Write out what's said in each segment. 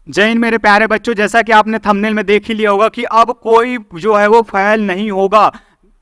जय हिंद मेरे प्यारे बच्चों, जैसा कि आपने थंबनेल में देख ही लिया होगा कि अब कोई जो है वो फेल नहीं होगा।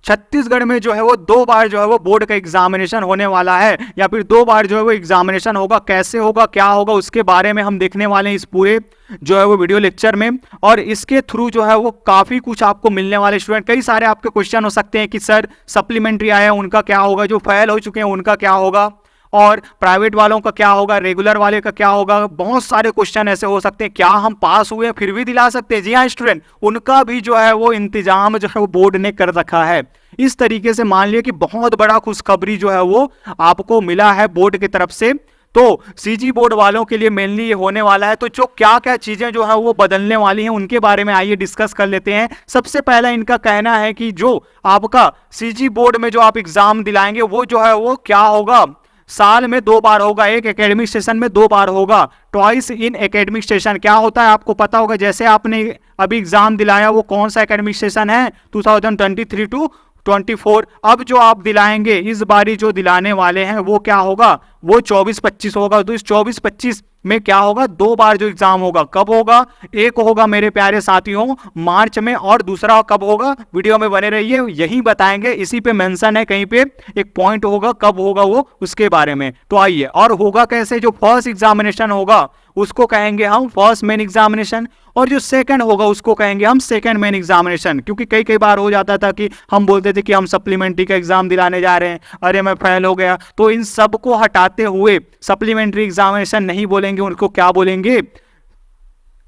छत्तीसगढ़ में जो है वो 2 बार जो है वो बोर्ड का एग्जामिनेशन होने वाला है, या फिर 2 बार जो है वो एग्जामिनेशन होगा। कैसे होगा, क्या होगा, उसके बारे में हम देखने वाले हैं इस पूरे जो है वो वीडियो लेक्चर में। और इसके थ्रू जो है वो काफी कुछ आपको मिलने वाले स्टूडेंट। कई सारे आपके क्वेश्चन हो सकते हैं कि सर सप्लीमेंट्री आया उनका क्या होगा, जो फेल हो चुके हैं उनका क्या होगा, और प्राइवेट वालों का क्या होगा, रेगुलर वाले का क्या होगा। बहुत सारे क्वेश्चन ऐसे हो सकते हैं, क्या हम पास हुए फिर भी दिला सकते हैं? जी हाँ स्टूडेंट, उनका भी जो है वो इंतजाम जो है वो बोर्ड ने कर रखा है। इस तरीके से मान लिया कि बहुत बड़ा खुशखबरी जो है वो आपको मिला है बोर्ड की तरफ से। तो सीजी बोर्ड वालों के लिए मेनली ये होने वाला है। तो जो क्या क्या चीजें जो है वो बदलने वाली हैं उनके बारे में आइए डिस्कस कर लेते हैं। सबसे पहला इनका कहना है कि जो आपका सीजी बोर्ड में जो आप एग्जाम दिलाएंगे वो जो है वो क्या होगा, साल में 2 बार होगा, एक एकेडमिक सेशन में 2 बार होगा। ट्वाइस इन एकेडमिक सेशन क्या होता है आपको पता होगा। जैसे आपने अभी एग्जाम दिलाया वो कौन सा एकेडमिक सेशन है, 2023 टू 24। अब जो आप दिलाएंगे इस बारी जो दिलाने वाले हैं वो क्या होगा, वो 24-25 होगा। तो इस 24-25 में क्या होगा, 2 बार जो एग्जाम होगा। कब होगा, एक होगा मेरे प्यारे साथियों मार्च में, और दूसरा कब होगा, वीडियो में बने रहिए, यही बताएंगे। इसी पे मेंशन है, कहीं पे एक पॉइंट होगा, कब होगा वो उसके बारे में। तो आइए, और होगा कैसे, जो फर्स्ट एग्जामिनेशन होगा उसको कहेंगे हम फर्स्ट मेन एग्जामिनेशन, और जो सेकंड होगा उसको कहेंगे हम सेकंड मेन एग्जामिनेशन। क्योंकि कई कई बार हो जाता था कि हम बोलते थे कि हम सप्लीमेंट्री का एग्जाम दिलाने जा रहे हैं, अरे मैं फेल हो गया। तो इन सब को हटाते हुए सप्लीमेंट्री एग्जामिनेशन नहीं बोलेंगे, उनको क्या बोलेंगे,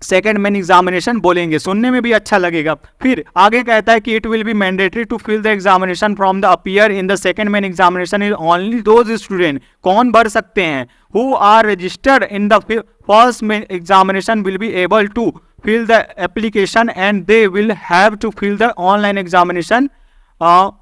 सेकेंड मेन एग्जामिनेशन बोलेंगे। सुनने में भी अच्छा लगेगा। फिर आगे कहता है कि it will be mandatory to fill the examination from the appear in the second main examination is only those student, कौन भर सकते हैं, who are registered in the first main examination will be able to fill the application and they will have to fill the online examination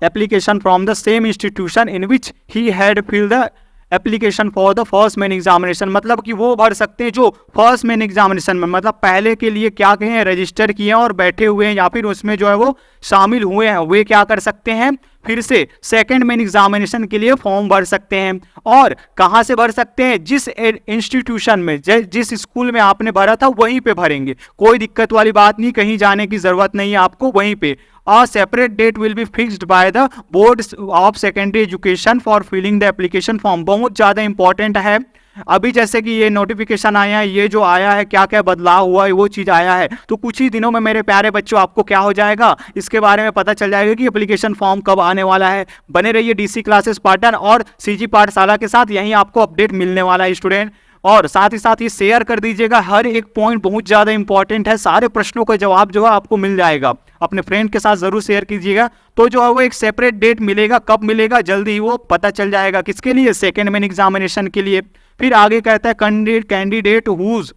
application from the same institution in which he had filled the application for the first main examination. मतलब कि वो भर सकते हैं जो first main examination में, मतलब पहले के लिए क्या कहें, रजिस्टर किए हैं और बैठे हुए हैं, या फिर उसमें जो है वो शामिल हुए हैं, वे क्या कर सकते हैं, फिर से सेकंड मेन एग्जामिनेशन के लिए फॉर्म भर सकते हैं। और कहां से भर सकते हैं, जिस इंस्टीट्यूशन में, जिस स्कूल में आपने भरा था वहीं पे भरेंगे। कोई दिक्कत वाली बात नहीं, कहीं जाने की जरूरत नहीं है आपको, वहीं पे। A separate date will be fixed by the Board of Secondary Education for filling the application form। बहुत ज़्यादा इंपॉर्टेंट है। अभी जैसे कि ये नोटिफिकेशन आया है, ये जो आया है, क्या क्या बदलाव हुआ है, वो चीज़ आया है। तो कुछ ही दिनों में मेरे प्यारे बच्चों आपको क्या हो जाएगा, इसके बारे में पता चल जाएगा कि एप्लीकेशन फॉर्म कब आने वाला है। बने रहिए डीसी क्लासेस पाटन और सीजी पाठशाला के साथ, यहीं आपको अपडेट मिलने वाला है स्टूडेंट। और साथ ही साथ ये शेयर कर दीजिएगा, हर एक पॉइंट बहुत ज़्यादा इंपॉर्टेंट है। सारे प्रश्नों का जवाब जो है आपको मिल जाएगा। अपने फ्रेंड के साथ जरूर शेयर कीजिएगा। तो जो है वो एक सेपरेट डेट मिलेगा, कब मिलेगा, जल्दी ही वो पता चल जाएगा। किसके लिए, सेकेंड मेन एग्जामिनेशन के लिए। फिर आगे कहता है candidate whose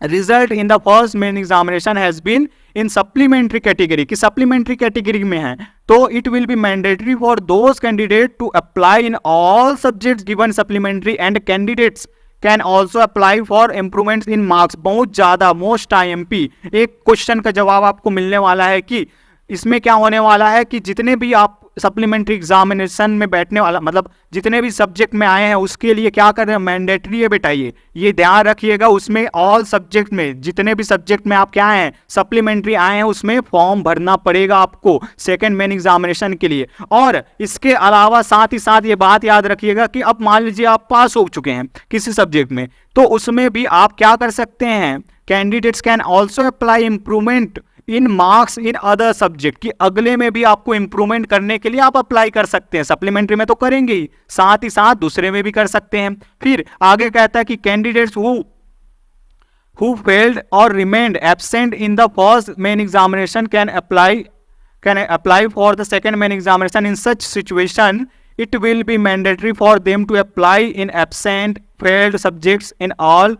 result in the first main examination has been in supplementary category, की सप्लीमेंट्री कैटेगरी में है, तो it will be mandatory for those candidate to apply in all subjects given supplementary and candidates can also apply for improvements in marks. बहुत ज्यादा most IMP एक question का जवाब आपको मिलने वाला है कि इसमें क्या होने वाला है कि जितने भी आप सप्लीमेंट्री एग्जामिनेशन में बैठने वाला, मतलब जितने भी सब्जेक्ट में आए हैं उसके लिए क्या कर रहे हैं, मैंडेटरी है बेटा। ये ध्यान रखिएगा, उसमें ऑल सब्जेक्ट में, जितने भी सब्जेक्ट में आप क्या हैं, सप्लीमेंट्री आए हैं, उसमें फॉर्म भरना पड़ेगा आपको सेकेंड मेन एग्जामिनेशन के लिए। और इसके अलावा साथ ही साथ ये बात याद रखिएगा कि अब मान लीजिए आप पास हो चुके हैं किसी सब्जेक्ट में, तो उसमें भी आप क्या कर सकते हैं, candidates can also apply improvement in marks in other subject, की अगले में भी आपको इंप्रूवमेंट करने के लिए आप अप्लाई कर सकते हैं। सप्लीमेंट्री में तो करेंगे ही, साथ ही साथ दूसरे में भी कर सकते हैं। फिर आगे कहता है कि कैंडिडेट्स हु फेल्ड और remained absent in the first main examination can apply for the second main examination. In such situation it will be mandatory for them to apply in absent failed subjects in all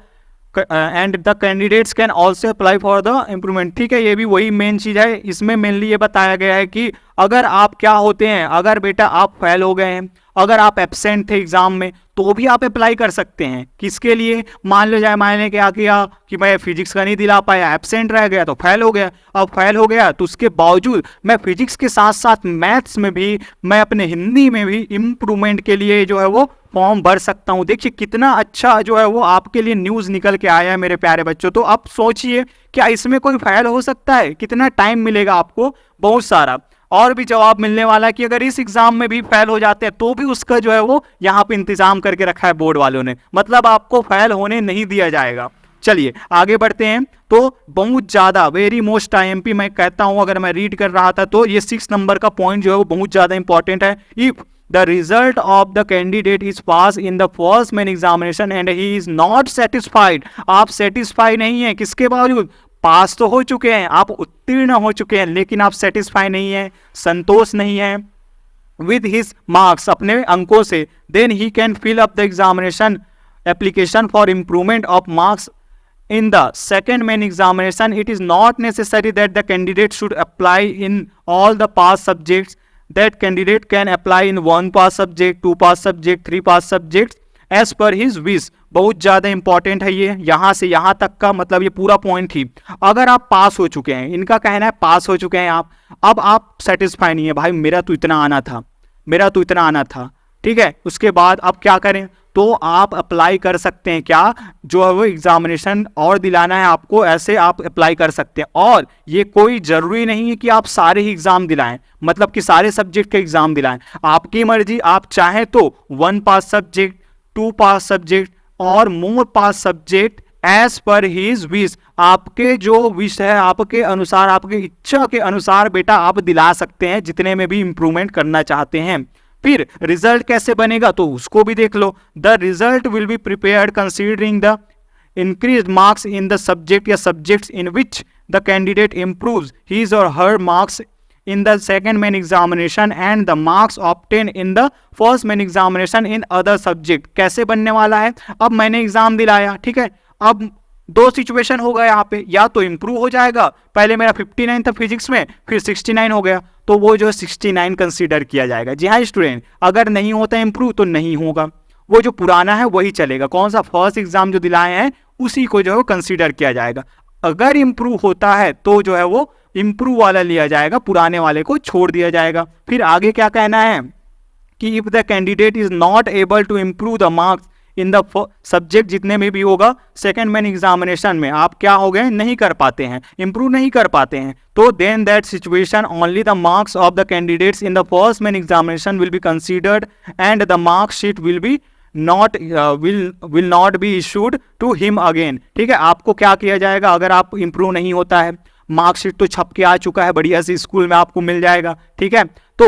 and the candidates can also apply for the improvement। ठीक है, ये भी वही main चीज है। इसमें mainly ये बताया गया है कि अगर आप क्या होते हैं, अगर बेटा आप फेल हो गए हैं, अगर आप एब्सेंट थे एग्जाम में तो भी आप अप्लाई कर सकते हैं। किसके लिए? मान लो जाए मैंने क्या किया कि मैं फिजिक्स का नहीं दिला पाया, एब्सेंट रह गया तो फेल हो गया। अब फेल हो गया तो उसके बावजूद मैं फिजिक्स के साथ साथ मैथ्स में भी, मैं अपने हिंदी में भी इम्प्रूवमेंट के लिए जो है वो फॉर्म भर सकता हूँ। देखिए कितना अच्छा जो है वो आपके लिए न्यूज़ निकल के आया है मेरे प्यारे बच्चों। तो अब सोचिए क्या इसमें कोई फेल हो सकता है? कितना टाइम मिलेगा आपको? बहुत सारा। और भी जवाब मिलने वाला है कि अगर इस एग्जाम में भी फेल हो जाते हैं तो भी उसका जो है वो यहाँ पे इंतजाम करके रखा है बोर्ड वालों ने, मतलब आपको फेल होने नहीं दिया जाएगा। चलिए आगे बढ़ते हैं। तो बहुत ज्यादा वेरी मोस्ट आईएमपी मैं कहता हूं, अगर मैं रीड कर रहा था तो ये 6 नंबर का पॉइंट जो है वो बहुत ज्यादा इंपॉर्टेंट है। If the result of the candidate is pass in the first main examination and he is not satisfied, आप सेटिस्फाई नहीं है, किसके बावजूद? पास तो हो चुके हैं, आप उत्तीर्ण हो चुके हैं, लेकिन आप सेटिस्फाई नहीं है, संतोष नहीं है with his marks, अपने अंकों से, then he can fill up the examination application for improvement of marks in the second main examination. It is not necessary that the candidate should apply in all the past subjects. That candidate can apply in 1 past subject, 2 past subject, 3 past subjects as per his wish. बहुत ज्यादा important है ये, यहां से यहां तक का मतलब ये पूरा पॉइंट थी। अगर आप पास हो चुके हैं, इनका कहना है पास हो चुके हैं आप, अब आप सेटिस्फाई नहीं है, भाई मेरा तो इतना आना था, मेरा तो इतना आना था, ठीक है, उसके बाद अब क्या करें? तो आप अप्लाई कर सकते हैं, क्या जो है वो एग्जामिनेशन और दिलाना है आपको, ऐसे आप अप्लाई कर सकते हैं। और ये कोई जरूरी नहीं है कि आप सारे ही एग्जाम दिलाएं, मतलब कि सारे सब्जेक्ट के एग्जाम दिलाएं, आपकी मर्जी। आप चाहें तो 1 पास सब्जेक्ट, 2 पास सब्जेक्ट और more pass subject as per his wish, आपके जो विश है, आपके अनुसार, आपकी इच्छा के अनुसार बेटा आप दिला सकते हैं, जितने में भी इंप्रूवमेंट करना चाहते हैं। फिर रिजल्ट कैसे बनेगा तो उसको भी देख लो। The result will be prepared considering the increase marks in the subject या subjects in which the candidate improves his or her marks in the second main examination and the marks obtained in the first main examination in other subject। कैसे बनने वाला है? अब मैंने exam दिलाया, ठीक है, अब 2 सिचुएशन हो गया यहाँ पे, या तो इंप्रूव हो जाएगा, पहले मेरा 59 था फिजिक्स में, फिर 69 हो गया, तो वो जो 69 कंसीडर किया जाएगा। जी हाँ स्टूडेंट, अगर नहीं होता इंप्रूव तो नहीं होगा, वो जो पुराना है वही चलेगा, कौन सा फर्स्ट एग्जाम जो दिलाए हैं उसी को जो है कंसीडर किया जाएगा। अगर इंप्रूव होता है तो जो है वो इंप्रूव वाला लिया जाएगा, पुराने वाले को छोड़ दिया जाएगा। फिर आगे क्या कहना है कि if the candidate is not able to improve the marks in the subject, जितने में भी होगा सेकंड मेन एग्जामिनेशन में, आप क्या हो गए, नहीं कर पाते हैं, इंप्रूव नहीं कर पाते हैं, तो then that situation only the marks of the candidates in the first main examination will be considered and the mark sheet will be will not be issued to him again। ठीक है, आपको क्या किया जाएगा अगर आप इंप्रूव नहीं होता है? मार्कशीट तो छप के आ चुका है, बढ़िया से स्कूल में आपको मिल जाएगा, ठीक है, तो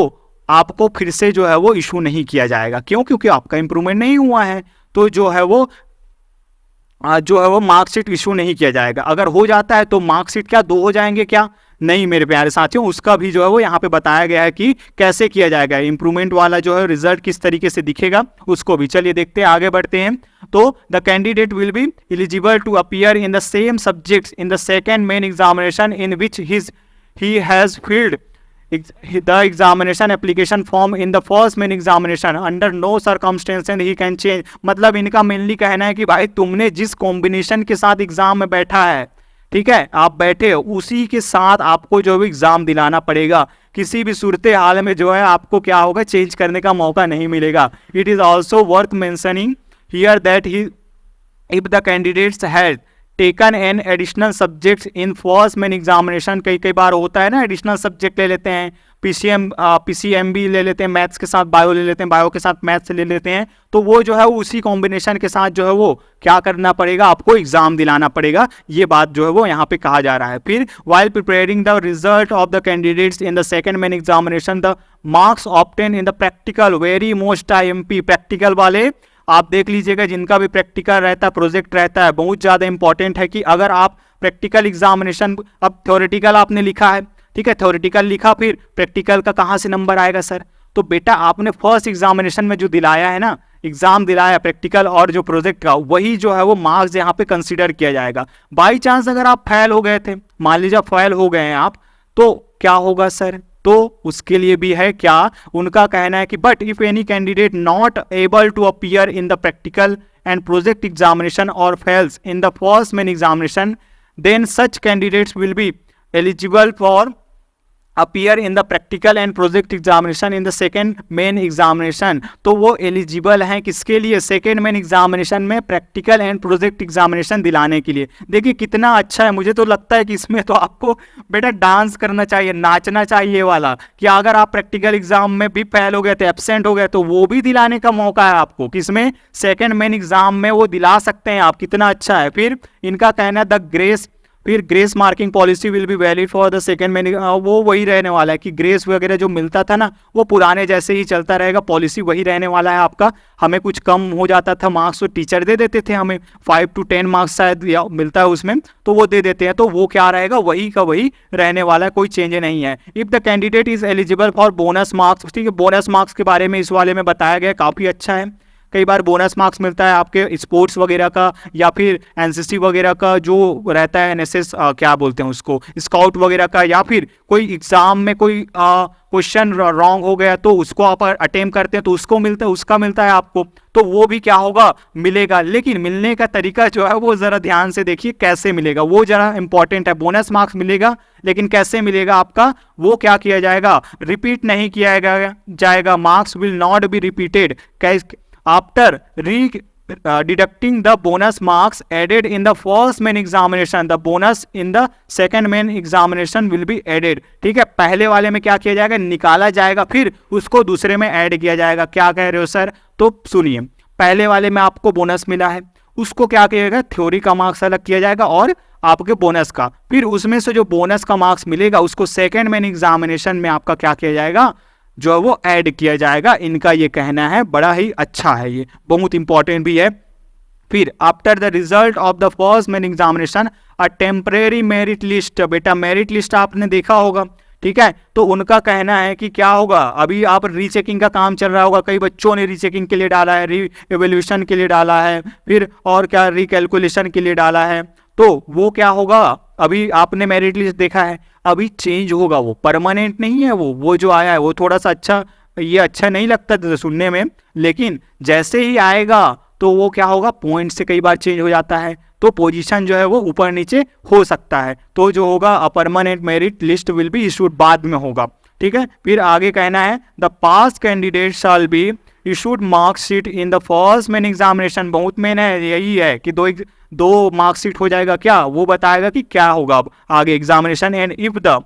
आपको फिर से जो है वो इशू नहीं किया जाएगा। क्यों? क्योंकि आपका इंप्रूवमेंट नहीं हुआ है, तो जो है वो मार्कशीट इशू नहीं किया जाएगा। अगर हो जाता है तो मार्कशीट क्या 2 हो जाएंगे क्या? नहीं मेरे प्यारे साथियों, उसका भी जो है वो यहाँ पे बताया गया है कि कैसे किया जाएगा। इंप्रूवमेंट वाला जो है रिजल्ट किस तरीके से दिखेगा उसको भी। चलिए देखते हैं, आगे बढ़ते हैं। तो the candidate will be eligible to appear in the same subjects in the second main examination in which he has filled the examination application form in the first main examination under no circumstances he can change। मतलब इनका mainly कहना है कि भाई तुमने जिस combination के साथ एग्जाम में बैठा है, ठीक है, आप बैठे हो, उसी के साथ आपको जो है एग्जाम दिलाना पड़ेगा। किसी भी सूरत हाल में जो है आपको क्या होगा, चेंज करने का मौका नहीं मिलेगा। It is also worth mentioning here that he if the candidates has taken an additional subject in first main examination, कई बार होता है ना, एडिशनल सब्जेक्ट ले लेते हैं, पीसीएमबी ले लेते हैं, मैथ्स के साथ बायो ले लेते हैं, बायो के साथ मैथ्स ले लेते हैं, तो वो जो है उसी कॉम्बिनेशन के साथ जो है वो क्या करना पड़ेगा, आपको एग्जाम दिलाना पड़ेगा। ये बात जो है वो यहाँ पे कहा जा रहा है। फिर while preparing the result of the candidates in the second main examination the marks obtain in the practical, very most IMP, practical वाले आप देख लीजिएगा, जिनका भी प्रैक्टिकल रहता है, प्रोजेक्ट रहता है, बहुत ज़्यादा इंपॉर्टेंट है कि अगर आप प्रैक्टिकल एग्जामिनेशन, अब थ्योरेटिकल आपने लिखा है, ठीक है, थ्योरेटिकल लिखा, फिर प्रैक्टिकल का कहाँ से नंबर आएगा सर? तो बेटा आपने फर्स्ट एग्जामिनेशन में जो दिलाया है ना, एग्जाम दिलाया प्रैक्टिकल और जो प्रोजेक्ट का, वही जो है वो मार्क्स यहाँ पे कंसीडर किया जाएगा। बाई चांस अगर आप फेल हो गए थे, मान लीजिए फेल हो गए हैं आप, तो क्या होगा सर? तो उसके लिए भी है क्या, उनका कहना है कि but if any candidate not able to appear in the practical and project examination और fails in the first main examination, then such candidates will be eligible for appear in the practical and project examination in the second main examination. तो वो eligible हैं किसके लिए, second main examination में practical and project examination दिलाने के लिए। देखिए कितना अच्छा है, मुझे तो लगता है कि इसमें तो आपको बेटा डांस करना चाहिए, नाचना चाहिए वाला, कि अगर आप प्रैक्टिकल एग्जाम में भी फेल हो गए थे, एब्सेंट हो गए, तो वो भी दिलाने का मौका है आपको, किसमें, सेकेंड मेन एग्जाम में वो दिला सकते हैं आप, कितना अच्छा है। फिर इनका कहना है द ग्रेस, फिर grace marking policy will be valid for the second main, वो वही रहने वाला है कि ग्रेस वगैरह जो मिलता था ना वो पुराने जैसे ही चलता रहेगा, पॉलिसी वही रहने वाला है आपका। हमें कुछ कम हो जाता था मार्क्स तो टीचर दे देते थे, हमें 5 to 10 मार्क्स शायद मिलता है उसमें, तो वो दे देते हैं, तो वो क्या रहेगा, वही का वही रहने वाला है, कोई चेंज नहीं है। If the candidate is eligible for bonus marks, ठीक है, बोनस मार्क्स के बारे में इस वाले में बताया गया, काफ़ी अच्छा है। कई बार बोनस मार्क्स मिलता है आपके स्पोर्ट्स वगैरह का या फिर एनसीसी वगैरह का जो रहता है, एनएसएस क्या बोलते हैं उसको, स्काउट वगैरह का, या फिर कोई एग्जाम में कोई क्वेश्चन रॉन्ग हो गया तो उसको आप अटेम्प्ट करते हैं तो उसको मिलता है, उसका मिलता है आपको, तो वो भी क्या होगा, मिलेगा। लेकिन मिलने का तरीका जो है वो जरा ध्यान से देखिए कैसे मिलेगा, वो जरा इंपॉर्टेंट है। बोनस मार्क्स मिलेगा लेकिन कैसे मिलेगा आपका, वो क्या किया जाएगा, रिपीट नहीं किया जाएगा, marks will not be repeated after deducting the bonus marks added in the first main examination, the bonus in the second main examination will be added। ठीक है, पहले वाले में क्या किया जाएगा, निकाला जाएगा, फिर उसको दूसरे में ऐड किया जाएगा। क्या कह रहे हो सर, तो सुनिए, पहले वाले में आपको बोनस मिला है, उसको क्या किया जाएगा, थ्योरी का मार्क्स अलग किया जाएगा और आपके बोनस का, फिर उसमें से जो बोनस का मार्क्स मिलेगा उसको सेकेंड मेन एग्जामिनेशन में आपका क्या किया जाएगा, जो है वो ऐड किया जाएगा। इनका ये कहना है, बड़ा ही अच्छा है, ये बहुत इंपॉर्टेंट भी है। फिर after the result of the first main examination a temporary merit list, बेटा मेरिट लिस्ट आपने देखा होगा, ठीक है, तो उनका कहना है कि क्या होगा, अभी आप रीचेकिंग का काम चल रहा होगा, कई बच्चों ने रीचेकिंग के लिए डाला है, री एवेल्यूशन के लिए डाला है, फिर और क्या रिकैलकुलेशन के लिए डाला है, तो वो क्या होगा, अभी आपने मेरिट लिस्ट देखा है, अभी चेंज होगा, वो परमानेंट नहीं है, वो जो आया है वो थोड़ा सा अच्छा, ये अच्छा नहीं लगता था सुनने में, लेकिन जैसे ही आएगा तो वो क्या होगा, पॉइंट से कई बार चेंज हो जाता है, तो पोजीशन जो है वो ऊपर नीचे हो सकता है, तो जो होगा a permanent merit list will be issued बाद में होगा। ठीक है, फिर आगे कहना है the pass candidate shall be issued marksheet in the first main examination, बहुत मेन है, यही है कि दो मार्कशीट हो जाएगा, क्या वो बताएगा कि क्या होगा अब आगे examination. And if the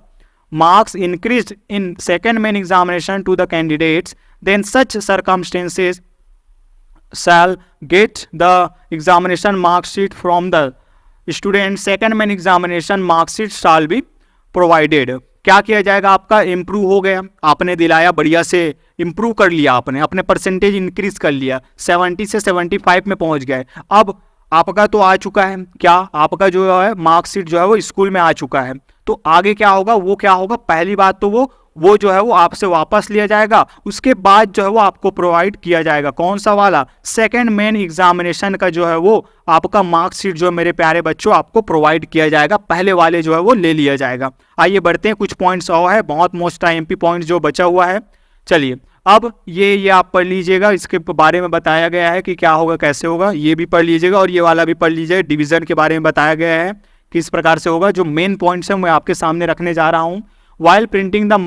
marks increase in second main examination to the candidates, then such circumstances shall get the examination mark sheet from the student, second main examination mark sheet shall be provided। क्या किया जाएगा, आपका improve हो गया, आपने दिलाया, बढ़िया से इम्प्रूव कर लिया, आपने अपने परसेंटेज इंक्रीज कर लिया, 70 से 75 में पहुंच गए, अब आपका तो आ चुका है, क्या आपका जो है मार्कशीट जो है वो स्कूल में आ चुका है, तो आगे क्या होगा, वो क्या होगा, पहली बात तो वो जो है वो आपसे वापस लिया जाएगा, उसके बाद जो है वो आपको प्रोवाइड किया जाएगा, कौन सा वाला, सेकंड मेन एग्जामिनेशन का जो है वो आपका मार्कशीट जो मेरे प्यारे बच्चों आपको प्रोवाइड किया जाएगा, पहले वाले जो है वो ले लिया जाएगा। आइए बढ़ते हैं, कुछ पॉइंट्स और है, बहुत मोस्ट आईएमपी पॉइंट जो बचा हुआ है। चलिए अब ये आप पढ़ लीजिएगा, इसके बारे में बताया गया है कि क्या होगा कैसे होगा, ये भी पढ़ लीजिएगा और ये वाला भी पढ़ लीजिएगा, डिवीजन के बारे में बताया गया है किस प्रकार से होगा, जो मेन पॉइंट्स है मैं आपके सामने रखने जा रहा हूँ। While printing the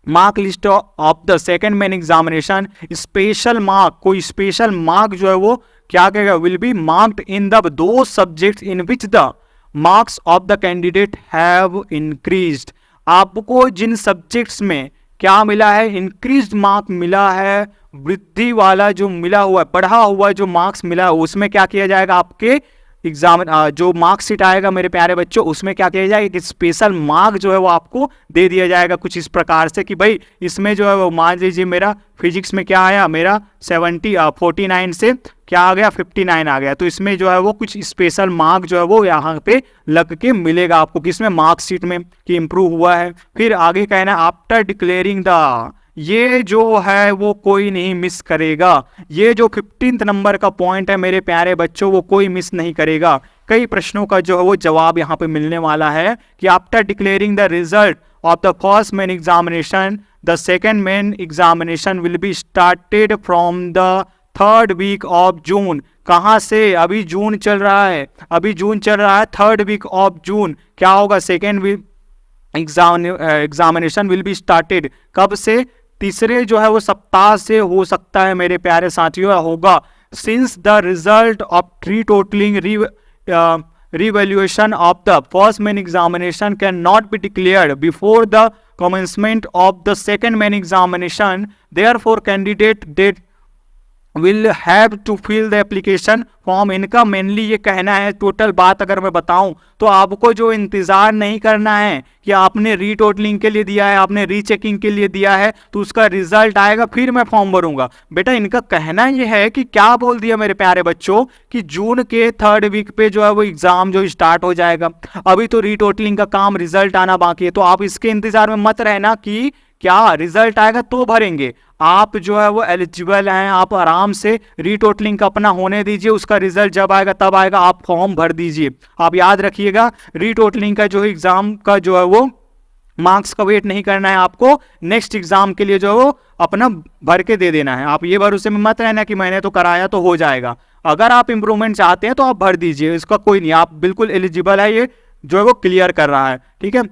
mark list of the second main examination, special mark, कोई special mark जो है वो क्या कहेगा, will be marked in the those subjects in which the marks of the candidate have increased। आपको जिन सब्जेक्ट्स में क्या मिला है, इंक्रीज्ड मार्क मिला है, वृद्धि वाला जो मिला हुआ है, बढ़ा हुआ जो मार्क्स मिला है, उसमें क्या किया जाएगा, आपके एग्जाम जो मार्कशीट आएगा मेरे प्यारे बच्चों, उसमें क्या किया जाएगा कि स्पेशल मार्क जो है वो आपको दे दिया जाएगा कुछ इस प्रकार से कि भाई इसमें जो है वो मान लीजिए मेरा फिजिक्स में क्या आया, मेरा 49 से क्या आ गया, 59 आ गया, तो इसमें जो है वो कुछ स्पेशल मार्क जो है वो यहाँ पे लग के मिलेगा आपको, किसमें, मार्कशीट में, कि इम्प्रूव हुआ है। फिर आगे कहना है आफ्टर डिक्लेयरिंग द, ये जो है वो कोई नहीं मिस करेगा, ये जो 15th नंबर का पॉइंट है मेरे प्यारे बच्चों, वो कोई मिस नहीं करेगा। कई प्रश्नों का जो है वो जवाब यहाँ पे मिलने वाला है कि after declaring the result of the first main examination, the second main examination will be started from the third week of June. कहाँ से? अभी जून चल रहा है, अभी जून चल रहा है, थर्ड वीक ऑफ जून क्या होगा? Second week examination will be started. कब से? तीसरे जो है वो सप्ताह से हो सकता है मेरे प्यारे साथियों, होगा। सिंस द रिजल्ट ऑफ री totalling revaluation of the first main examination cannot be declared before the commencement of the second main examination, therefore candidate date will have to fill the application form। इनका mainly ये कहना है, total बात अगर मैं बताऊं तो आपको जो इंतजार नहीं करना है कि आपने रीटोटलिंग के लिए दिया है, आपने रीचेकिंग के लिए दिया है, तो उसका रिजल्ट आएगा फिर मैं फॉर्म भरूंगा। बेटा इनका कहना ये है कि क्या बोल दिया मेरे प्यारे बच्चों कि जून के थर्ड वीक पे जो है वो एग्जाम जो स्टार्ट हो जाएगा। अभी तो रीटोटलिंग का काम, रिजल्ट आना बाकी है, तो आप इसके इंतजार में मत रहना कि क्या रिजल्ट आएगा तो भरेंगे। आप जो है वो एलिजिबल हैं, आप आराम से रीटोटलिंग का अपना होने दीजिए, उसका रिजल्ट जब आएगा तब आएगा, आप फॉर्म भर दीजिए। आप याद रखिएगा रीटोटलिंग का जो एग्जाम का जो है वो मार्क्स का वेट नहीं करना है, आपको नेक्स्ट एग्जाम के लिए जो है वो अपना भर के दे देना है। आप ये भरोसे में मत रहना कि मैंने तो कराया तो हो जाएगा। अगर आप इंप्रूवमेंट चाहते हैं तो आप भर दीजिए, इसका कोई नहीं, आप बिल्कुल एलिजिबल है, ये जो है वो क्लियर कर रहा है। ठीक है,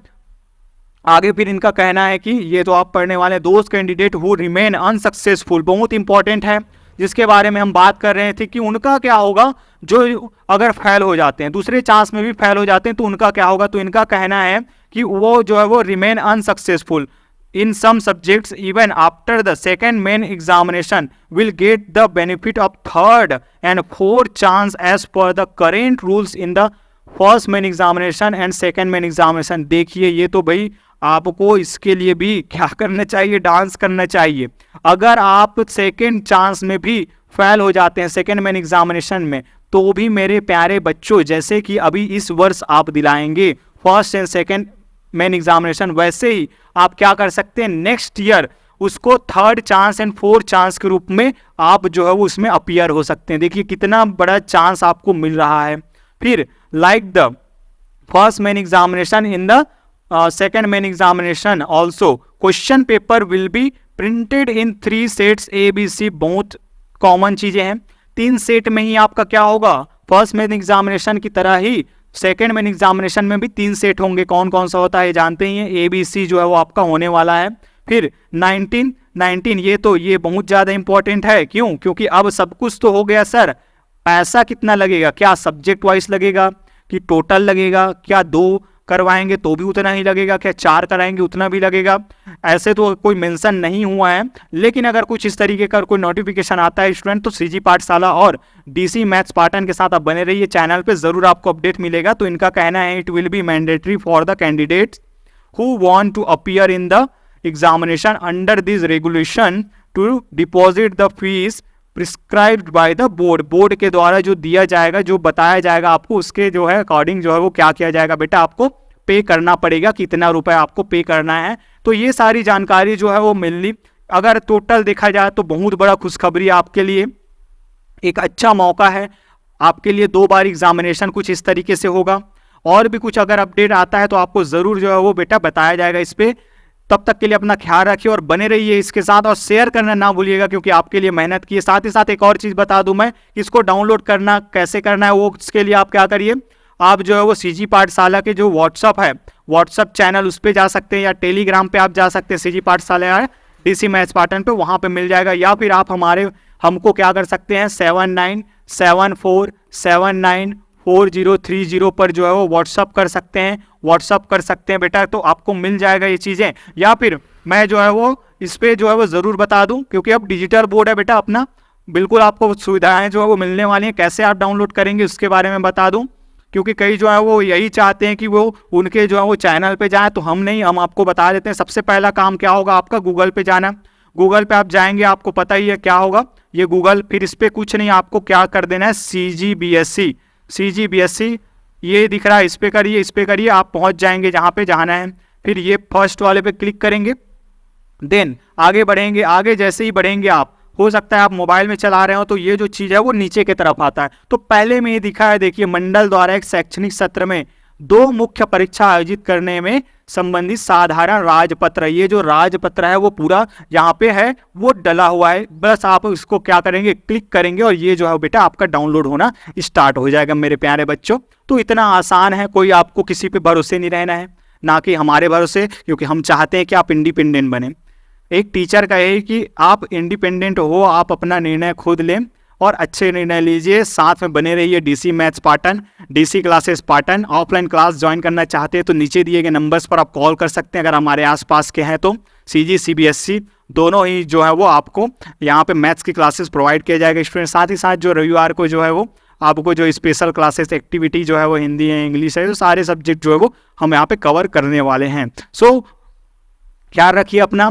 आगे फिर इनका कहना है कि ये तो आप पढ़ने वाले, those candidate who remain unsuccessful, बहुत इंपॉर्टेंट है जिसके बारे में हम बात कर रहे थे कि उनका क्या होगा जो अगर फेल हो जाते हैं, दूसरे चांस में भी फेल हो जाते हैं तो उनका क्या होगा। तो इनका कहना है कि वो जो है वो remain unsuccessful in some subjects even after the second main examination will get the benefit of third and fourth chance as per the current rules in the first main examination and second main examination। देखिए ये तो भाई आपको इसके लिए भी क्या करना चाहिए, डांस करना चाहिए। अगर आप सेकेंड चांस में भी फेल हो जाते हैं सेकेंड मेन एग्जामिनेशन में, तो भी मेरे प्यारे बच्चों जैसे कि अभी इस वर्ष आप दिलाएंगे first and second main examination, वैसे ही आप क्या कर सकते हैं नेक्स्ट ईयर उसको third chance and fourth chance के रूप में आप जो है वो उसमें अपीयर हो सकते हैं। देखिए कितना बड़ा चांस आपको मिल रहा है। फिर like the first main examination in the second main examination also question paper will be printed in 3 sets A B C। बहुत कॉमन चीजें हैं, 3 सेट में ही आपका क्या होगा, फर्स्ट मेन एग्जामिनेशन की तरह ही सेकेंड मेन एग्जामिनेशन में भी 3 सेट होंगे। कौन कौन सा होता है जानते ही हैं, ABC जो है वो आपका होने वाला है। फिर 19 ये बहुत ज्यादा इंपॉर्टेंट है, क्यों? क्योंकि अब सब कुछ तो हो गया सर, पैसा कितना लगेगा, क्या सब्जेक्ट वाइज लगेगा कि टोटल लगेगा, क्या 2 करवाएंगे तो भी उतना ही लगेगा, क्या 4 कराएंगे उतना भी लगेगा, ऐसे तो कोई मेंशन नहीं हुआ है। लेकिन अगर कुछ इस तरीके का कोई नोटिफिकेशन आता है स्टूडेंट, तो सीजी पाठशाला और डीसी मैथ्स पाटन के साथ आप बने रहिए, चैनल पे जरूर आपको अपडेट मिलेगा। तो इनका कहना है it will be mandatory for the candidates who want to appear in the examination under this regulation to deposit the fees prescribed by the board. Board के द्वारा जो दिया जाएगा, जो बताया जाएगा आपको, उसके जो है अकॉर्डिंग जो है वो क्या किया जाएगा, बेटा आपको पे करना पड़ेगा, कितना रुपए आपको पे करना है। तो ये सारी जानकारी जो है वो मिलनी, अगर टोटल देखा जाए तो बहुत बड़ा खुशखबरी आपके लिए, एक अच्छा मौका है आपके लिए। 2 बार एग्जामिनेशन कुछ इस तरीके से होगा, और भी कुछ अगर अपडेट आता है तो आपको जरूर जो है वो बेटा बताया जाएगा इस पे। तब तक के लिए अपना ख्याल रखिए और बने रहिए इसके साथ, और शेयर करना ना भूलिएगा क्योंकि आपके लिए मेहनत की है। साथ ही साथ एक और चीज बता दूं मैं, इसको डाउनलोड करना कैसे करना है, वो उसके लिए आप क्या करिए, आप जो है वो सीजी पाठशाला के जो व्हाट्सअप है, व्हाट्सअप चैनल उस पर जा सकते हैं, या टेलीग्राम पे आप जा सकते हैं, सीजी पाठशाला या डीसी मैथ्स पाटन पे, वहां पे मिल जाएगा। या फिर आप हमको क्या कर सकते हैं 7974794030 पर जो है वो व्हाट्सअप कर सकते हैं बेटा, तो आपको मिल जाएगा ये चीज़ें। या फिर मैं जो है वो इस पर जो है वो ज़रूर बता दूं, क्योंकि अब डिजिटल बोर्ड है बेटा अपना, बिल्कुल आपको सुविधाएं जो है वो मिलने वाली हैं। कैसे आप डाउनलोड करेंगे उसके बारे में बता दूं, क्योंकि कई जो है वो यही चाहते हैं कि वो उनके जो है वो चैनल पे जाएं, तो हम आपको बता देते हैं। सबसे पहला काम क्या होगा आपका, गूगल पे जाना। गूगल पे आप जाएंगे, आपको पता ही है क्या होगा ये गूगल, फिर इस पर कुछ नहीं, आपको क्या कर देना है CGBSC ये दिख रहा है, इस पे करिए, आप पहुंच जाएंगे जहां पे जाना है। फिर ये फर्स्ट वाले पे क्लिक करेंगे, देन आगे बढ़ेंगे। आगे जैसे ही बढ़ेंगे आप, हो सकता है आप मोबाइल में चला रहे हो तो ये जो चीज़ है वो नीचे की तरफ आता है। तो पहले में ये दिखा है, देखिए मंडल द्वारा एक शैक्षणिक सत्र में दो मुख्य परीक्षा आयोजित करने में संबंधित साधारण राजपत्र। ये जो राजपत्र है वो पूरा यहाँ पे है वो डला हुआ है, बस आप इसको क्या करेंगे, क्लिक करेंगे और ये जो है बेटा आपका डाउनलोड होना स्टार्ट हो जाएगा मेरे प्यारे बच्चों। तो इतना आसान है, कोई आपको किसी पे भरोसे नहीं रहना है, ना कि हमारे भरोसे, क्योंकि हम चाहते हैं कि आप इंडिपेंडेंट बने। एक टीचर का है कि आप इंडिपेंडेंट हो, आप अपना निर्णय खुद लें और अच्छे निर्णय लीजिए, साथ में बने रहिए DC maths Patan, DC classes Patan. Offline class join करना चाहते हैं तो नीचे दिए गए नंबर्स पर आप कॉल कर सकते हैं अगर हमारे आसपास के हैं तो। सीजी सीबीएसई दोनों ही जो है वो आपको यहाँ पे मैथ्स की क्लासेस प्रोवाइड किया जाएगा स्टूडेंट। साथ ही साथ जो रविवार को जो है वो आपको जो स्पेशल क्लासेस एक्टिविटी जो है वो हिंदी है, इंग्लिश है, तो सारे सब्जेक्ट जो है वो हम यहाँ पे कवर करने वाले हैं। सो ख्याल रखिए अपना,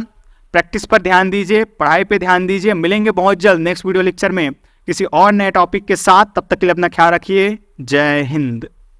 प्रैक्टिस पर ध्यान दीजिए, पढ़ाई पे ध्यान दीजिए। मिलेंगे बहुत जल्द नेक्स्ट वीडियो लेक्चर में किसी और नए टॉपिक के साथ, तब तक के लिए अपना ख्याल रखिए। जय हिंद।